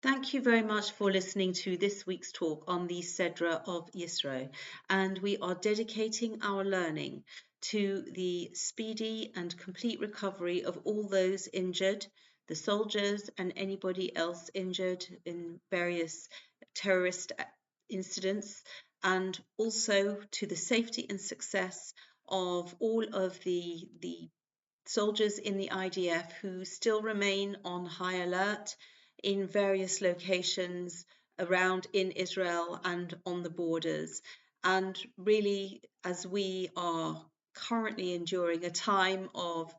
Thank you very much for listening to this week's talk on the Sedra of Yisro, and we are dedicating our learning to the speedy and complete recovery of all those injured, the soldiers and anybody else injured in various terrorist incidents, and also to the safety and success of all of the soldiers in the IDF who still remain on high alert in various locations around in Israel and on the borders. And really, as we are currently enduring a time of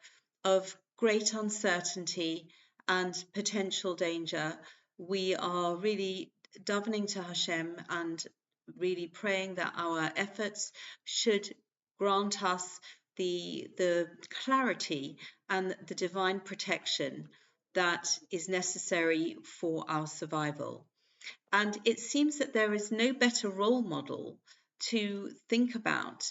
great uncertainty and potential danger, we are really davening to Hashem and really praying that our efforts should grant us the clarity and the divine protection that is necessary for our survival. And it seems that there is no better role model to think about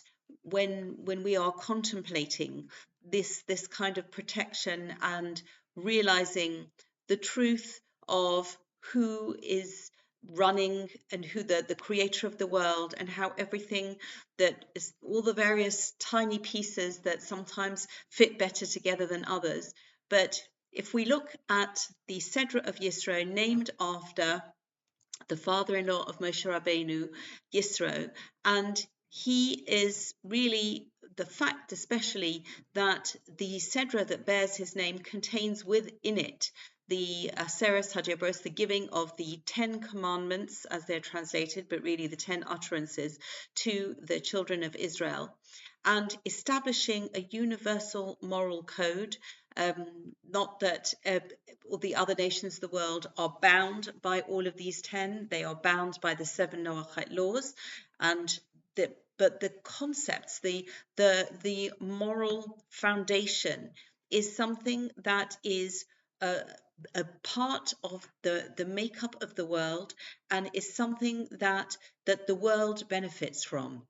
when we are contemplating this kind of protection and realizing the truth of who is running and who the creator of the world, and how everything that is, all the various tiny pieces that sometimes fit better together than others. But if we look at the Sedra of Yisro, named after the father-in-law of Moshe Rabbeinu, Yisro, and he is really the fact, especially that the Sedra that bears his name contains within it the Aseres Hadibros, the giving of the 10 commandments as they're translated, but really the 10 utterances to the children of Israel, and establishing a universal moral code. Not that all the other nations of the world are bound by all of these 10, they are bound by the 7 Noachite laws, and but the concepts, the moral foundation is something that is a part of the makeup of the world, and is something that the world benefits from.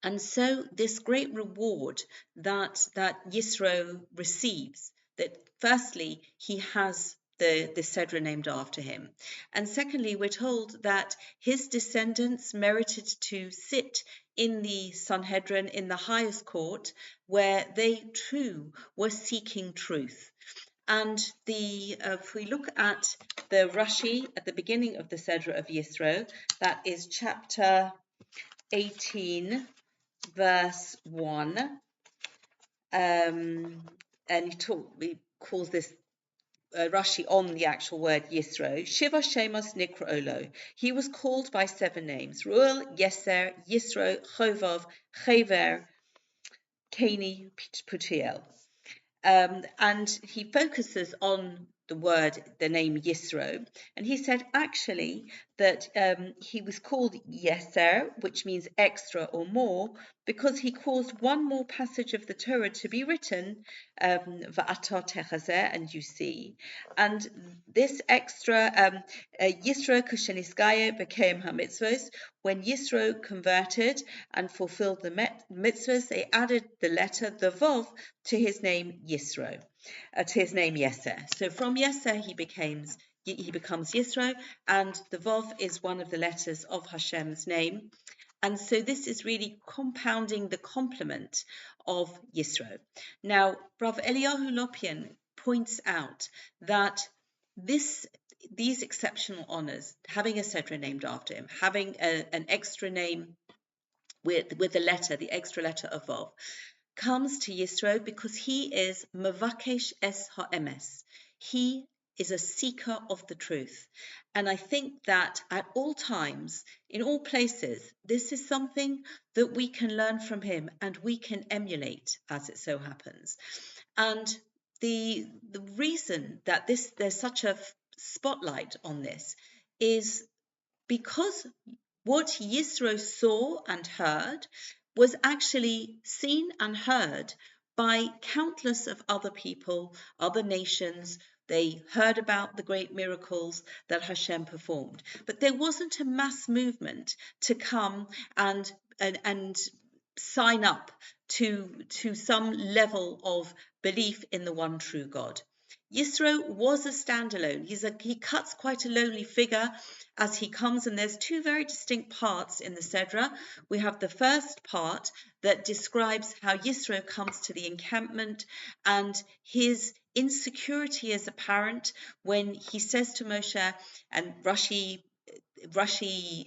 And so this great reward that Yisro receives, that firstly he has the Sedra named after him, and secondly we're told that his descendants merited to sit in the Sanhedrin, in the highest court, where they too were seeking truth. And if we look at the Rashi at the beginning of the Sedra of Yisro, that is chapter 18, verse 1, and he calls this Rashi on the actual word Yisro. Shiva Shemos Nikrolo. He was called by 7 names: Ruel, Yeser, Yisro, Chovov, Chever, Kani, Putiel. And he focuses on the name Yisro, and he said actually that he was called Yeser, which means extra or more, because he caused one more passage of the Torah to be written, Va'ata Techazeh, and you see, and this extra Yisro Kushenisgaye became HaMitzvos. When Yisro converted and fulfilled the mitzvahs, they added the letter, the Vov, to his name Yisro, to his name Yeser. So from Yeser he becomes Yisro, and the Vov is one of the letters of Hashem's name. And so this is really compounding the complement of Yisro. Now, Rav Eliyahu Lopian points out that these exceptional honors, having a Sedra named after him, having an extra name with the extra letter of Vov, comes to Yisro because he is Mavakesh es ha'emes. He is a seeker of the truth. And I think that at all times, in all places, this is something that we can learn from him and we can emulate, as it so happens. And the reason that there's such a spotlight on this is because what Yisro saw and heard was actually seen and heard by countless of other people, other nations. They heard about the great miracles that Hashem performed, but there wasn't a mass movement to come and sign up to some level of belief in the one true God. Yisro was a standalone. He cuts quite a lonely figure as he comes, and there's two very distinct parts in the Sedra. We have the first part that describes how Yisro comes to the encampment, and his insecurity is apparent when he says to Moshe, and Rashi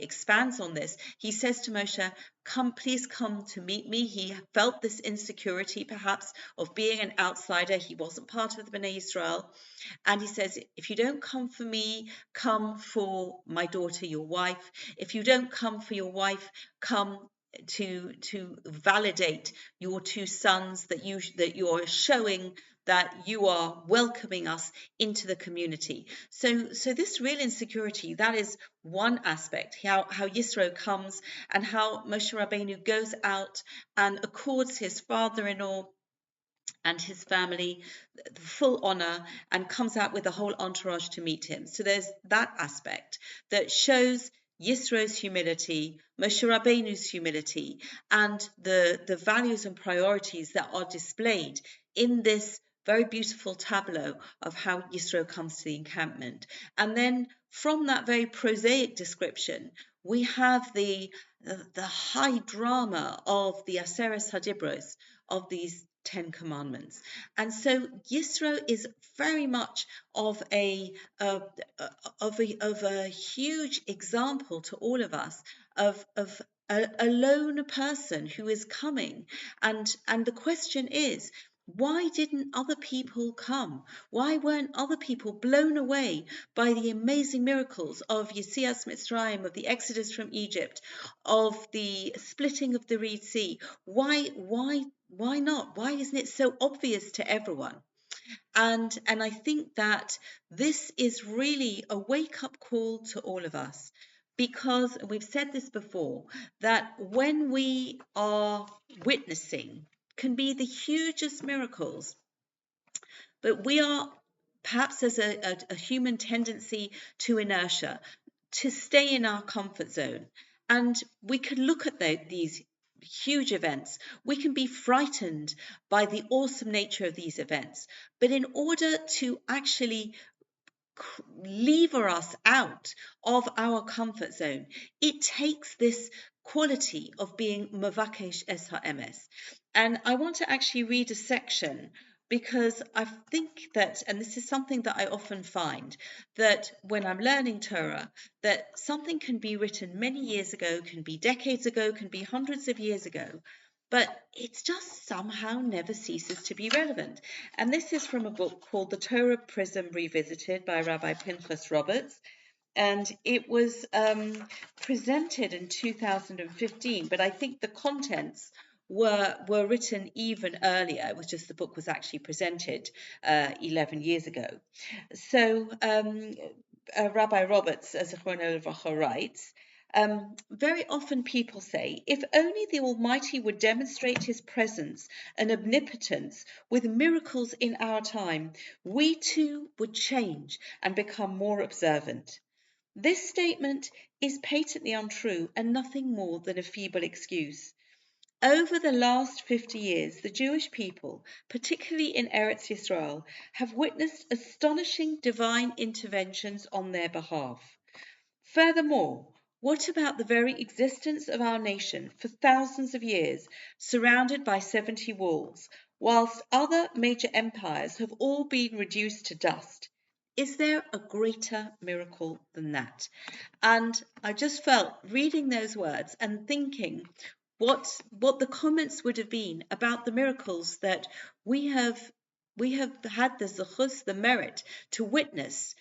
expands on this. He says to Moshe, "Come, please come to meet me." He felt this insecurity, perhaps, of being an outsider. He wasn't part of the Bnei Israel. And he says, "If you don't come for me, come for my daughter, your wife. If you don't come for your wife, come to validate your two sons, that you're showing that you are welcoming us into the community." So this real insecurity, that is one aspect, how Yisro comes and how Moshe Rabbeinu goes out and accords his father-in-law and his family full honor and comes out with a whole entourage to meet him. So there's that aspect that shows Yisro's humility, Moshe Rabbeinu's humility, and the values and priorities that are displayed in this very beautiful tableau of how Yisro comes to the encampment. And then from that very prosaic description, we have the high drama of the Aseres Hadibros, of these 10 Commandments. And so Yisro is very much of a huge example to all of us of a lone person who is coming. And the question is, why didn't other people come? Why weren't other people blown away by the amazing miracles of Yetzias Mitzrayim, of the Exodus from Egypt, of the splitting of the Red Sea? Why not? Why isn't it so obvious to everyone? And I think that this is really a wake-up call to all of us, because we've said this before, that when we are witnessing can be the hugest miracles, but we are perhaps, as a human tendency to inertia, to stay in our comfort zone. And we can look at these huge events. We can be frightened by the awesome nature of these events. But in order to actually lever us out of our comfort zone, it takes this quality of being mavakesh es ha'emes. And I want to actually read a section, because I think that, and this is something that I often find, that when I'm learning Torah, that something can be written many years ago, can be decades ago, can be hundreds of years ago, but it just somehow never ceases to be relevant. And this is from a book called The Torah Prism Revisited by Rabbi Pinchas Roberts. And it was presented in 2015, but I think the contents were written even earlier. It was just the book was actually presented 11 years ago. So Rabbi Roberts, as Zichrono Livracha, writes, very often people say, if only the Almighty would demonstrate his presence and omnipotence with miracles in our time, we too would change and become more observant. This statement is patently untrue and nothing more than a feeble excuse. Over the last 50 years, the Jewish people, particularly in Eretz Yisrael, have witnessed astonishing divine interventions on their behalf. Furthermore, what about the very existence of our nation for thousands of years, surrounded by 70 walls, whilst other major empires have all been reduced to dust? Is there a greater miracle than that? And I just felt reading those words and thinking what the comments would have been about the miracles that we have had the zechus, the merit to witness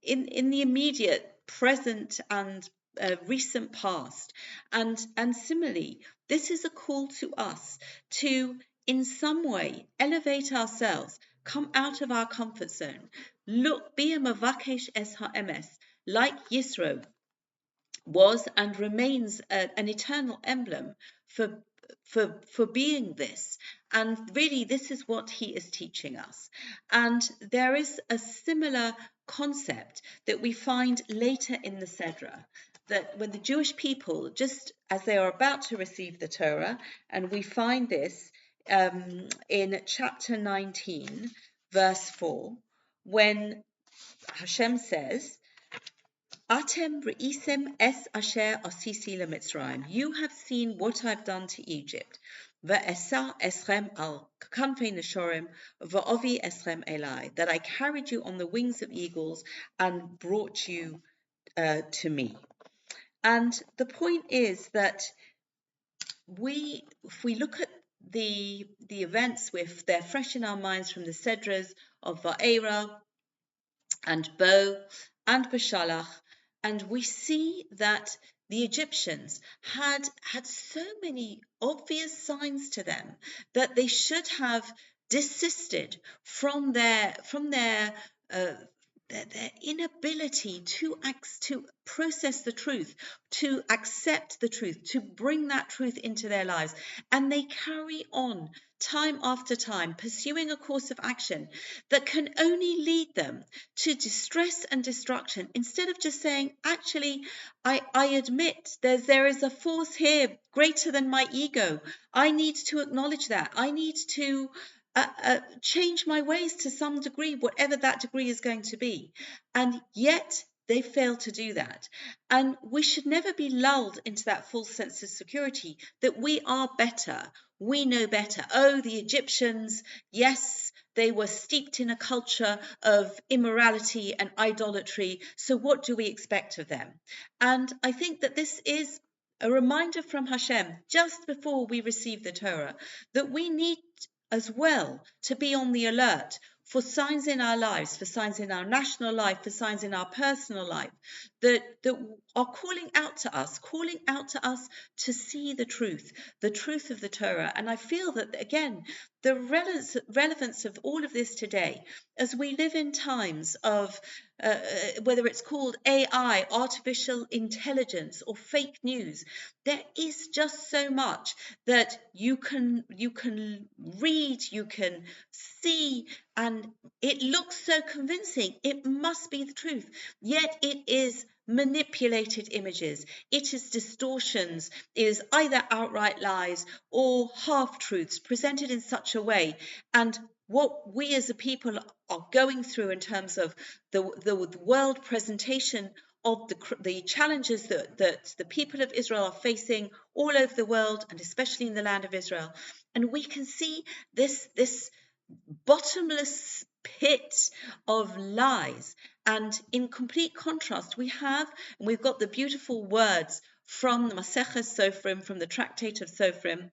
in the immediate present and recent past. And similarly, this is a call to us to in some way elevate ourselves, come out of our comfort zone, be a mavakesh es ha'emes, like Yisro was and remains an eternal emblem for being this. And really, this is what he is teaching us. And there is a similar concept that we find later in the Sedra, that when the Jewish people, just as they are about to receive the Torah, and we find this in chapter 19, verse 4, when Hashem says, Atem re'isem es asher asisi leMitzrayim. You have seen what I've done to Egypt. Ve'esa eschem al kanfei neshorim ve'ovi eschem elai. That I carried you on the wings of eagles and brought you to me. And the point is that if we look at the events, they're fresh in our minds from the Sedras of Va'era and Bo and Bashalach, and we see that the Egyptians had so many obvious signs to them that they should have desisted from their inability to process the truth, to accept the truth, to bring that truth into their lives. And they carry on time after time, pursuing a course of action that can only lead them to distress and destruction, instead of just saying, actually, I admit there is a force here greater than my ego. I need to acknowledge that. I need to change my ways to some degree, whatever that degree is going to be. And yet they fail to do that. And we should never be lulled into that false sense of security that we are better. We know better. Oh, the Egyptians, yes, they were steeped in a culture of immorality and idolatry. So what do we expect of them? And I think that this is a reminder from Hashem just before we receive the Torah that we need as well to be on the alert for signs in our lives, for signs in our national life, for signs in our personal life that are calling out to us to see the truth of the Torah. And I feel that, again, the relevance of all of this today, as we live in times of whether it's called AI, artificial intelligence, or fake news, there is just so much that you can read, you can see, and it looks so convincing. It must be the truth. Yet it is manipulated images. It is distortions. It is either outright lies or half-truths presented in such a way. And what we as a people are going through in terms of the world presentation of the challenges that the people of Israel are facing all over the world, and especially in the land of Israel. And we can see this bottomless pit of lies. And in complete contrast, we've got the beautiful words from the Maseches Sofrim, from the Tractate of Sofrim,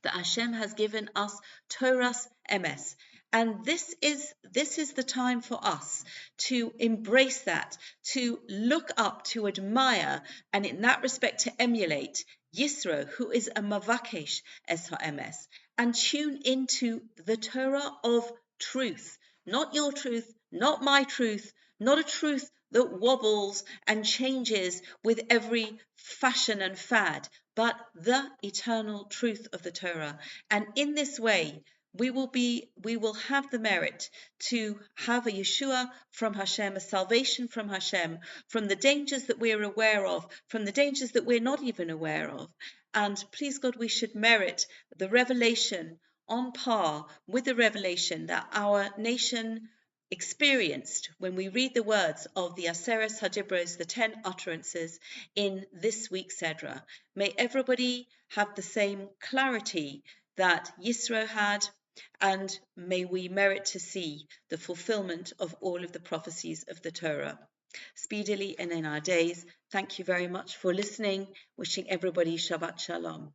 that Hashem has given us Torah's emes. And this is the time for us to embrace that, to look up, to admire, and in that respect to emulate Yisro, who is a mavakesh es ha'emes, and tune into the Torah of truth, not your truth, not my truth, not a truth that wobbles and changes with every fashion and fad, but the eternal truth of the Torah. And in this way, we will have the merit to have a Yeshua from Hashem, a salvation from Hashem, from the dangers that we're aware of, from the dangers that we're not even aware of. And please God, we should merit the revelation on par with the revelation that our nation experienced when we read the words of the Aseres Hadibros, the 10 utterances in this week's Sedra. May everybody have the same clarity that Yisro had, and may we merit to see the fulfillment of all of the prophecies of the Torah speedily and in our days. Thank you very much for listening. Wishing everybody Shabbat Shalom.